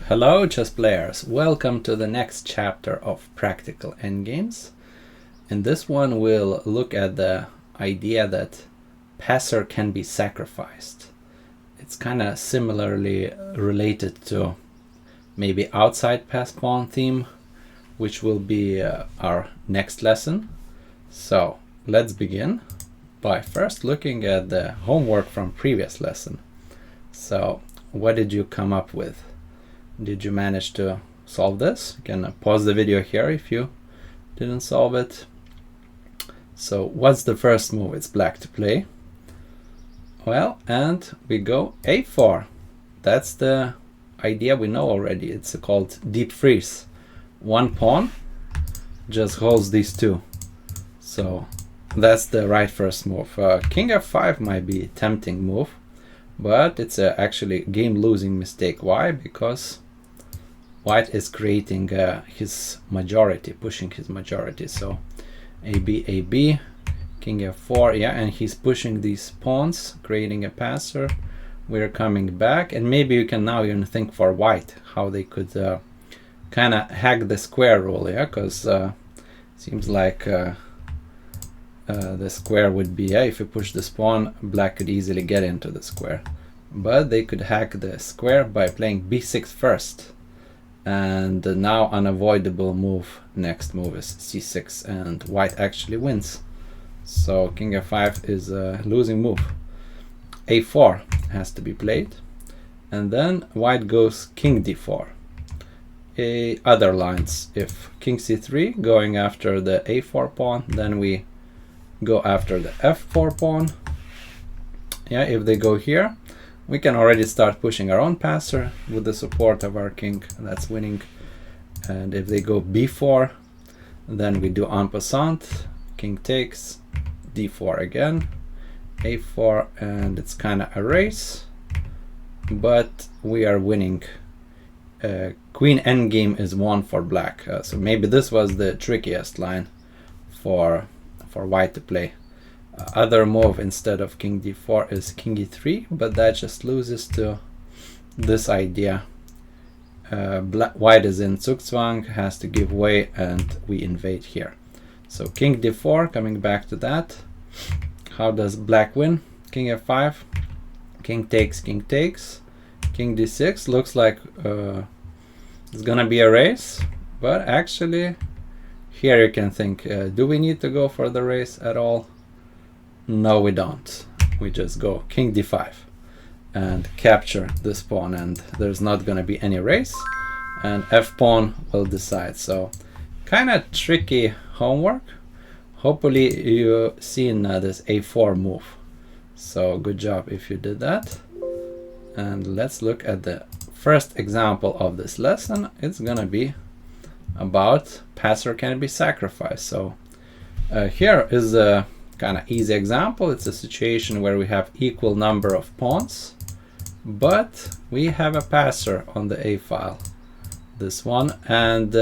Hello chess players, welcome to the next chapter of Practical Endgames. In this one we'll look at the idea that passer can be sacrificed. It's kind of similarly related to maybe outside pass pawn theme, which will be our next lesson. So let's begin by first looking at the homework from previous lesson. So what did you come up with? Did you manage to solve this? You can pause the video here if you didn't solve it. So what's the first move? It's black to play. Well, and we go a4. That's the idea we know already. It's called deep freeze. One pawn just holds these two. So that's the right first move. King f5 might be a tempting move, but it's actually a game-losing mistake. Why? Because White is creating his majority, pushing his majority. So AB, AB, King f4, yeah, and he's pushing these pawns, creating a passer. We're coming back, and maybe you can now even think for White how they could kind of hack the square rule, yeah, because seems like the square would be, yeah, if you push this pawn, black could easily get into the square. But they could hack the square by playing b6 first. And the now unavoidable move, next move is c6, and White actually wins. So King f5 is a losing move. a4 has to be played. And then White goes King d4. Other lines, if King c3 going after the a4 pawn, then we go after the f4 pawn. Yeah, if they go here, we can already start pushing our own passer with the support of our king. That's winning. And if they go b4, then we do en passant. King takes, d4 again, a4, and it's kind of a race, but we are winning. Queen endgame is won for black. So maybe this was the trickiest line for White to play. Other move instead of King d4 is King e3, but that just loses to this idea. White is in Zugzwang, has to give way, and we invade here. So King d4, coming back to that. How does black win? King f5, King takes, King takes, King d6. Looks like it's gonna be a race, but actually here you can think, do we need to go for the race at all? No, we don't. We just go King d5 and capture this pawn, and there's not going to be any race, and f pawn will decide. So kind of tricky homework. Hopefully you seen this a4 move. So good job if you did that. And let's look at the first example of this lesson. It's going to be about passer can be sacrificed. So here is a kind of easy example. It's a situation where we have equal number of pawns, but we have a passer on the a file, this one, and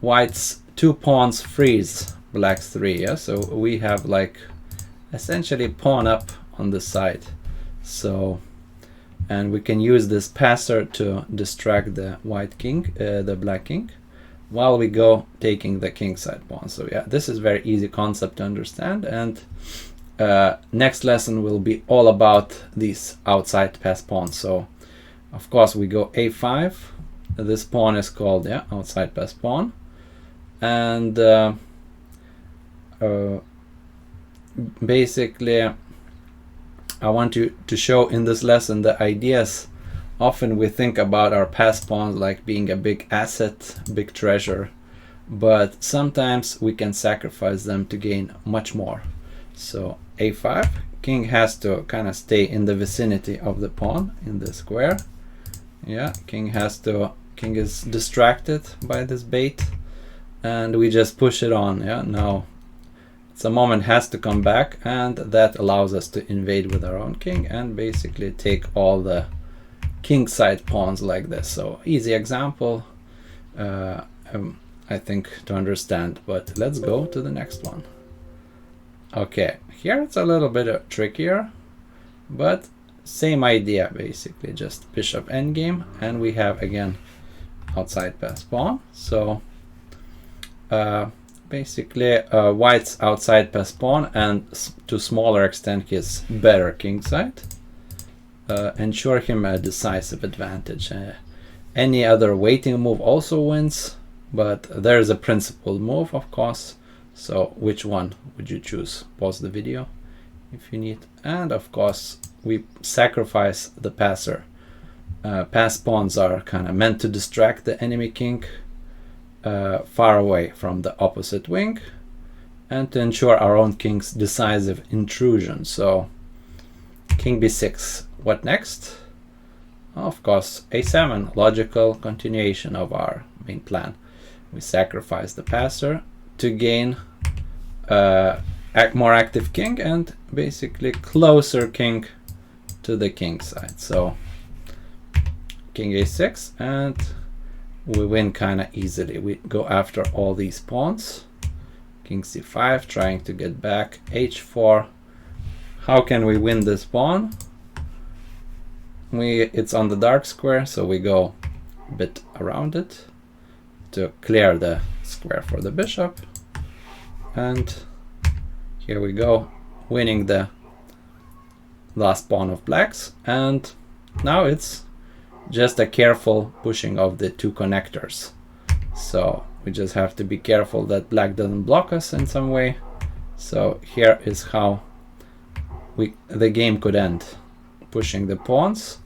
White's two pawns freeze black's three. Yeah, so we have like essentially pawn up on the side. So, and we can use this passer to distract the white king, the black king, while we go taking the king side pawn. So yeah, this is very easy concept to understand, and next lesson will be all about these outside pass pawns. So of course we go a5. This pawn is called, yeah, outside pass pawn, and basically I want you to show in this lesson the ideas. Often we think about our pass pawns like being a big asset, big treasure, but sometimes we can sacrifice them to gain much more. So a5, king has to kind of stay in the vicinity of the pawn in the square. Yeah, king is distracted by this bait, and we just push it on. Yeah, now the moment has to come back, and that allows us to invade with our own king and basically take all the king side pawns like this. So easy example, I think, to understand, but let's go to the next one. Okay, here it's a little bit trickier, but same idea basically, just bishop endgame, and we have again outside pass pawn. So basically white's outside pass pawn, and to smaller extent his better king side, ensure him a decisive advantage. Any other waiting move also wins, but there's a principled move, of course. So which one would you choose? Pause the video if you need. And of course we sacrifice the passer. Pass pawns are kind of meant to distract the enemy king far away from the opposite wing, and to ensure our own king's decisive intrusion. So king b6, what next? Of course a7, logical continuation of our main plan. We sacrifice the passer to gain more active king and basically closer king to the king side. So king a6, and we win kind of easily. We go after all these pawns. King c5, trying to get back. h4. How can we win this pawn? It's on the dark square, so we go a bit around it to clear the square for the bishop. And here we go, winning the last pawn of black's. And now it's just a careful pushing of the two connectors. So we just have to be careful that black doesn't block us in some way. So here is how the game could end. Pushing the pawns.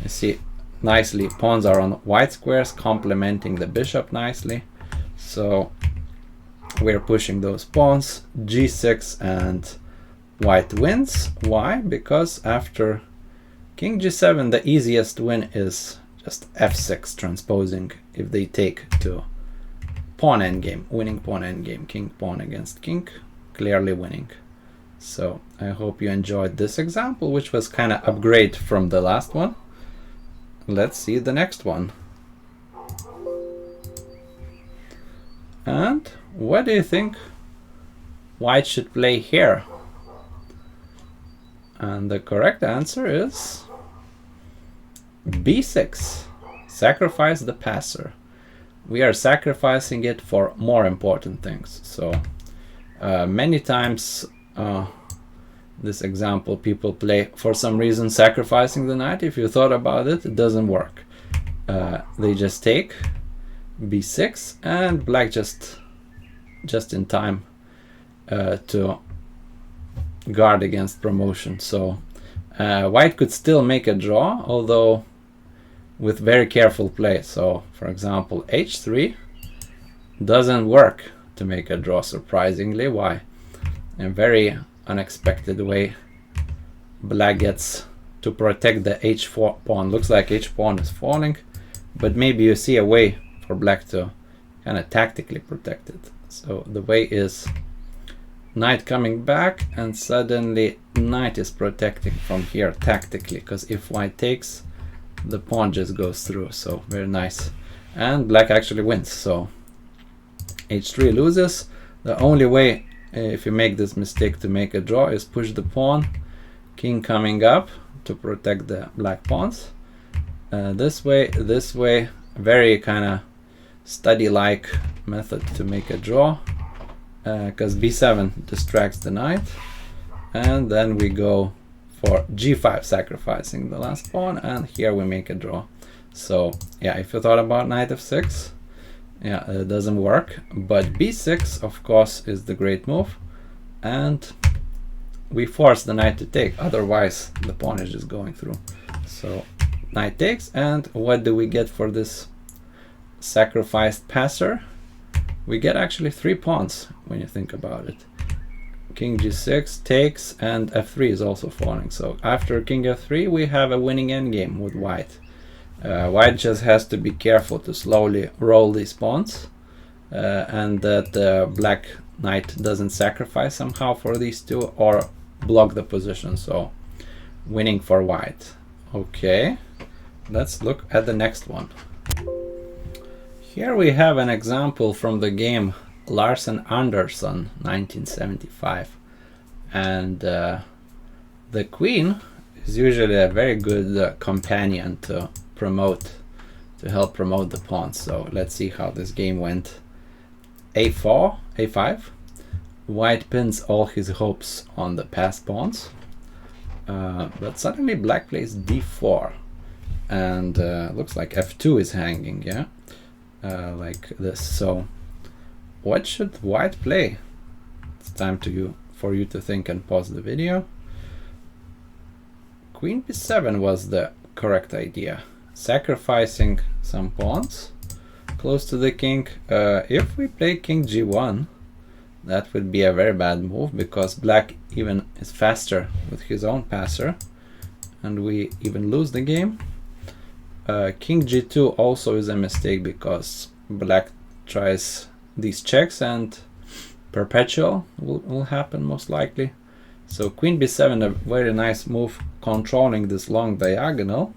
You see nicely pawns are on white squares, complementing the bishop nicely. So we're pushing those pawns. g6, and white wins. Why? Because after king g7, the easiest win is just f6 transposing if they take to pawn endgame, winning pawn endgame, king pawn against king, clearly winning. So I hope you enjoyed this example, which was kind of upgrade from the last one. Let's see the next one. And what do you think white should play here? And the correct answer is b6. Sacrifice the passer. We are sacrificing it for more important things. So many times this example people play for some reason sacrificing the knight. If you thought about it, it doesn't work. They just take b6, and black just in time to guard against promotion. So white could still make a draw, although with very careful play. So for example h3 doesn't work to make a draw, surprisingly. Why? In a very unexpected way, black gets to protect the h4 pawn. Looks like h pawn is falling, but maybe you see a way for black to kind of tactically protect it. So the way is knight coming back, and suddenly knight is protecting from here tactically, because if white takes, the pawn just goes through. So very nice, and black actually wins. So h3 loses. The only way, if you make this mistake to make a draw, is push the pawn, king coming up to protect the black pawns. This way, very kind of study-like method to make a draw, because b7 distracts the knight, and then we go for g5, sacrificing the last pawn, and here we make a draw. So yeah, if you thought about knight f6, yeah, it doesn't work, but b6 of course is the great move, and we force the knight to take, otherwise the pawn is just going through. So knight takes, and what do we get for this sacrificed passer? We get actually 3 pawns when you think about it. King g6 takes, and f3 is also falling. So after king f3 we have a winning endgame with white. White just has to be careful to slowly roll these pawns, and that the black knight doesn't sacrifice somehow for these two or block the position. So winning for white. Okay, let's look at the next one. Here we have an example from the game Larsen-Andersson 1975, and the queen is usually a very good companion to help promote the pawns. So let's see how this game went. A4, A5. White pins all his hopes on the passed pawns, but suddenly black plays D4, and looks like F2 is hanging, yeah, like this. So what should white play? It's time for you to think and pause the video. Queen B7 was the correct idea, sacrificing some pawns close to the king. If we play King G1, that would be a very bad move, because black even is faster with his own passer, and we even lose the game. King G2 also is a mistake, because black tries these checks and perpetual will happen most likely. So Queen B7, a very nice move, controlling this long diagonal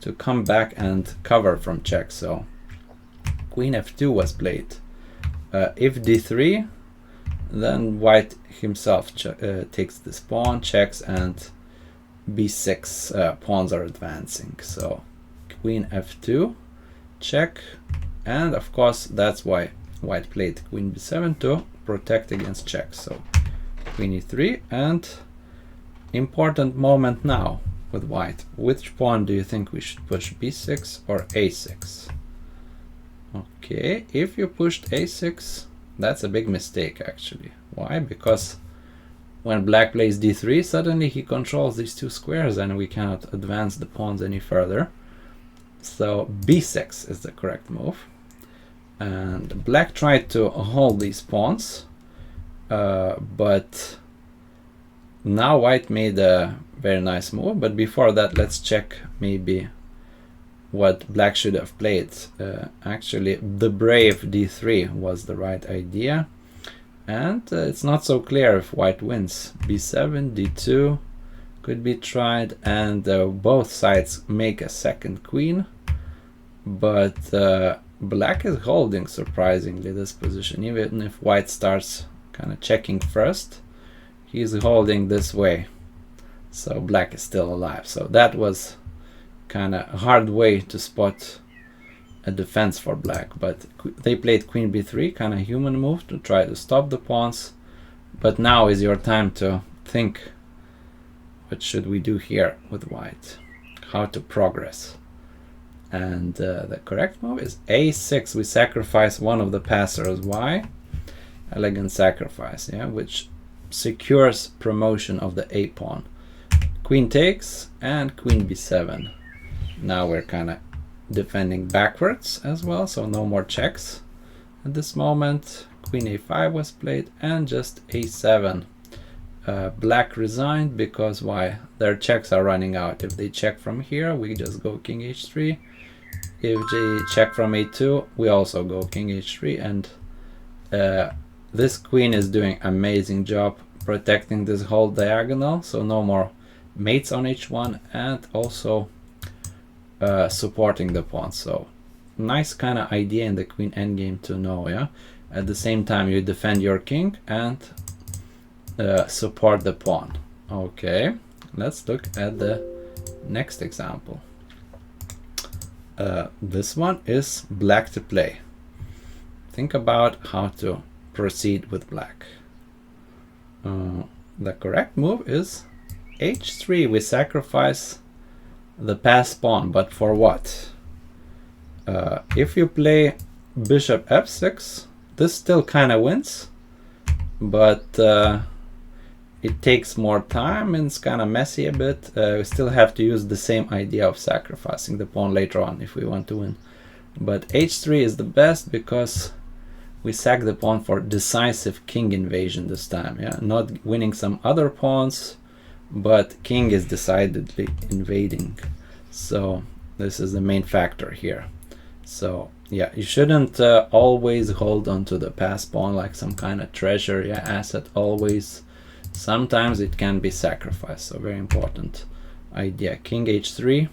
to come back and cover from checks. So Queen F2 was played. If D3, then white himself takes this pawn, checks, and B6 pawns are advancing. So Queen F2, check, and of course that's why white played Queen B7 to protect against checks. So Queen E3, and important moment now with white. Which pawn do you think we should push, B6 or A6? Okay, if you pushed A6, that's a big mistake actually. Why? Because when black plays D3, suddenly he controls these two squares and we cannot advance the pawns any further. So B6 is the correct move. And black tried to hold these pawns, but now white made a very nice move. But before that, let's check maybe what black should have played. Actually, the brave D3 was the right idea, and it's not so clear if white wins. B7, D2 could be tried, and both sides make a second queen, but black is holding surprisingly this position. Even if white starts kind of checking first, he's holding this way, so black is still alive. So that was kind of a hard way to spot a defense for black, but they played Queen B3, kind of human move to try to stop the pawns. But now is your time to think, what should we do here with white, how to progress. And the correct move is A6. We sacrifice one of the passers. Why? Elegant sacrifice, yeah, which secures promotion of the A pawn. Queen takes and Queen B7. Now we're kind of defending backwards as well, so no more checks at this moment. Queen A5 was played, and just A7. Black resigned because why? Their checks are running out. If they check from here, we just go King H3. If they check from A2, we also go King H3, and this queen is doing amazing job protecting this whole diagonal, so no more mates on H1, and also supporting the pawn. So nice kind of idea in the queen endgame to know, yeah. At the same time you defend your king and support the pawn. Okay, let's look at the next example. This one is black to play. Think about how to proceed with black. The correct move is H3. We sacrifice the passed pawn, but for what? If you play bishop F6, this still kind of wins, but it takes more time and it's kind of messy a bit. We still have to use the same idea of sacrificing the pawn later on if we want to win. But H3 is the best because we sack the pawn for decisive king invasion this time. Yeah, not winning some other pawns, but king is decidedly invading. So this is the main factor here. So yeah, you shouldn't always hold on to the passed pawn like some kind of treasure, yeah, asset always. Sometimes it can be sacrificed, so very important idea. King H3,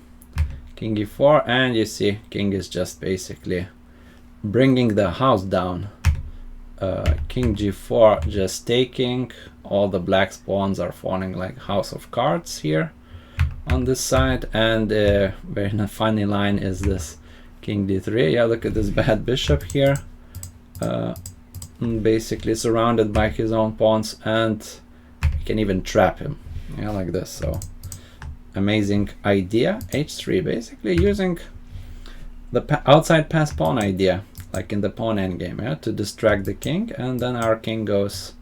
King E4, and you see king is just basically bringing the house down. King G4 just taking, all the black pawns are falling like house of cards here. on this side, and very funny line is this king d3. Yeah, look at this bad bishop here, basically surrounded by his own pawns, and you can even trap him, yeah, like this. So amazing idea. h3, basically using the outside pass pawn idea, like in the pawn endgame, yeah, to distract the king, and then our king goes,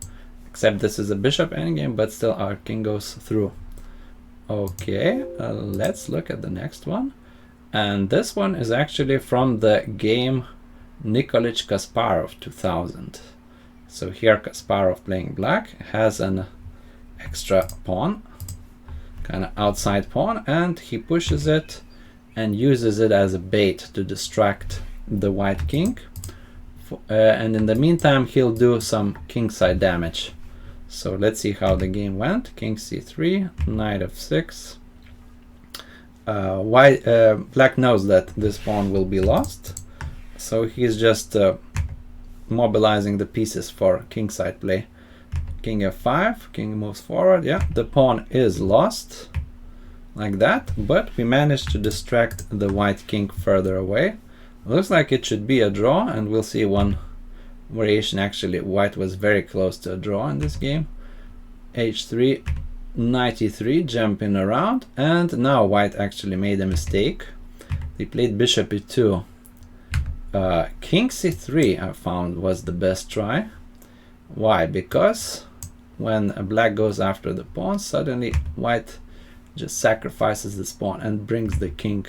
except this is a bishop endgame, but still our king goes through. Okay, let's look at the next one. And this one is actually from the game Nikolic-Kasparov 2000. So here Kasparov, playing black, has an extra pawn, kind of outside pawn, and he pushes it and uses it as a bait to distract the white king. And in the meantime, he'll do some kingside damage. So let's see how the game went. King c3, knight f6. Black knows that this pawn will be lost, so he's just mobilizing the pieces for kingside play. King f5, king moves forward. Yeah, the pawn is lost, like that, but we managed to distract the white king further away. Looks like it should be a draw, and we'll see one variation. Actually, white was very close to a draw in this game. h3, knight e3, jumping around, and now white actually made a mistake. They played bishop e2. King c3, I found, was the best try. Why? Because when black goes after the pawn, suddenly white just sacrifices this pawn and brings the king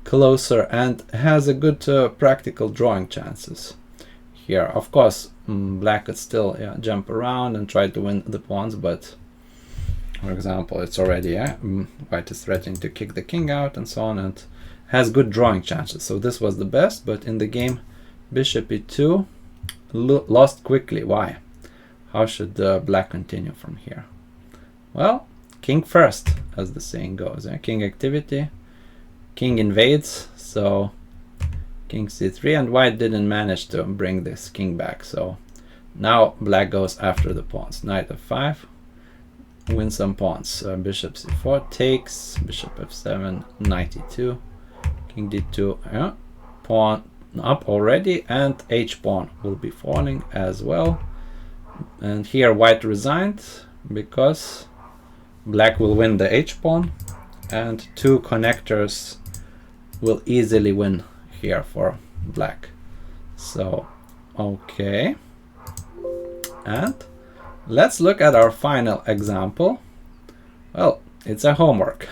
closer and has a good practical drawing chances here. Of course, black could still jump around and try to win the pawns, but for example, it's already white is threatening to kick the king out and so on, and has good drawing chances. So this was the best, but in the game bishop e2 lost quickly. Why? How should black continue from here? Well, king first, as the saying goes. King activity, king invades, so king c3, and white didn't manage to bring this king back. So now black goes after the pawns. Knight f5, win some pawns. Bishop c4 takes, bishop f7, knight e2, king d2, pawn up already, and h-pawn will be falling as well. And here white resigned because black will win the h-pawn, and two connectors will easily win here for black. So okay, and let's look at our final example. Well, it's a homework.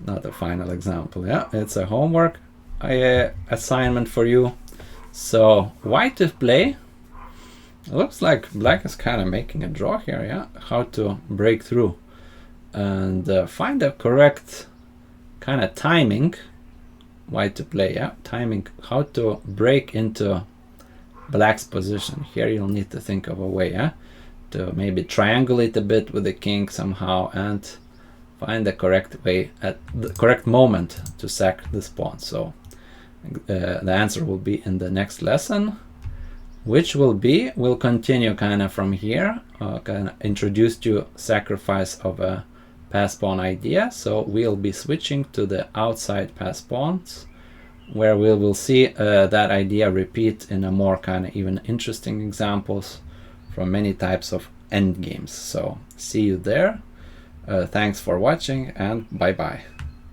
Not a final example, yeah, it's a homework assignment for you. So white to play. It looks like black is kind of making a draw here, yeah, how to break through and find the correct kind of timing. White to play, yeah, timing, how to break into black's position. Here you'll need to think of a way, yeah, to maybe triangulate a bit with the king somehow and find the correct way at the correct moment to sack this pawn. So the answer will be in the next lesson, which will be, we'll continue kind of from here, kind of introduce to sacrifice of a pass pawn idea. So we'll be switching to the outside pass pawns, where we will see that idea repeat in a more kind of even interesting examples from many types of endgames. So see you there. Thanks for watching, and bye bye.